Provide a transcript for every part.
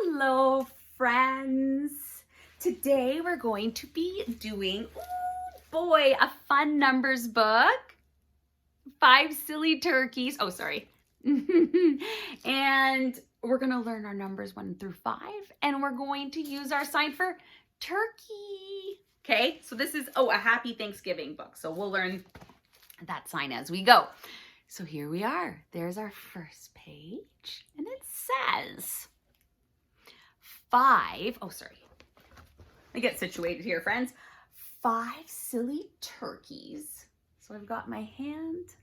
Hello, friends. Today we're going to be doing, oh boy, a fun numbers book. 5 silly turkeys. Oh, sorry. And we're going to learn our numbers 1 through 5, and we're going to use our sign for turkey. Okay, so this is, a happy Thanksgiving book. So we'll learn that sign as we go. So here we are. There's our first page, and it says 5. Oh, sorry. Let me get situated here, friends. 5 silly turkeys. So I've got my hand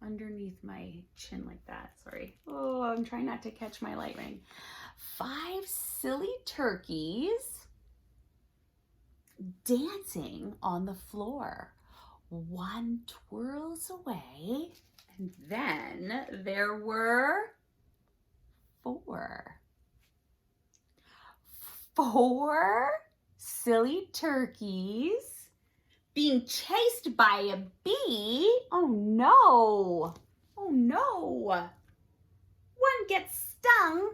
underneath my chin like that. Sorry. Oh, I'm trying not to catch my light ring. 5 silly turkeys dancing on the floor. One twirls away, and then there were 4. 4 silly turkeys being chased by a bee. Oh no! Oh no! One gets stung.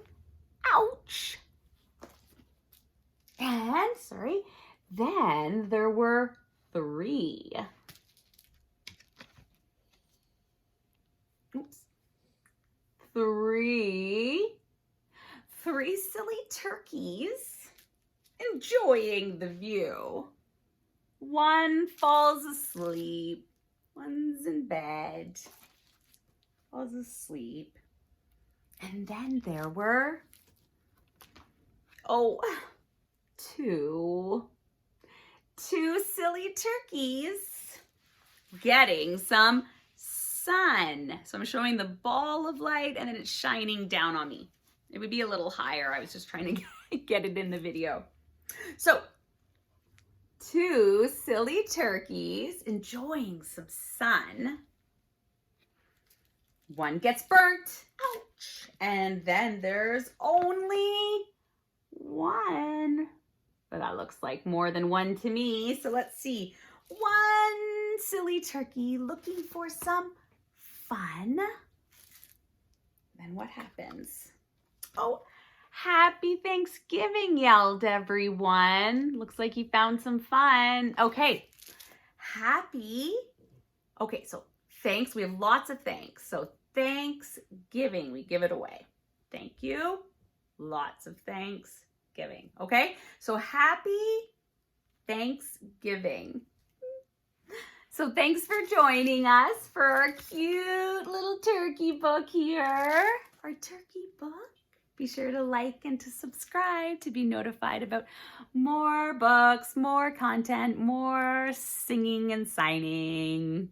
Ouch! And, then there were 3. Oops. 3 silly turkeys enjoying the view. One falls asleep. One's in bed. Falls asleep. And then there were, 2 silly turkeys getting some sun. So I'm showing the ball of light and then it's shining down on me. It would be a little higher. I was just trying to get it in the video. So 2 silly turkeys enjoying some sun. One gets burnt. Ouch. And then there's only 1. But that looks like more than 1 to me. So let's see. 1 silly turkey looking for some fun. Then what happens? Oh, happy Thanksgiving, yelled everyone. Looks like he found some fun. Okay, so thanks. We have lots of thanks. So Thanksgiving, we give it away. Thank you. Lots of Thanksgiving. Okay, so happy Thanksgiving. So thanks for joining us for our cute little turkey book here. Our turkey book. Be sure to like and to subscribe to be notified about more books, more content, more singing and signing.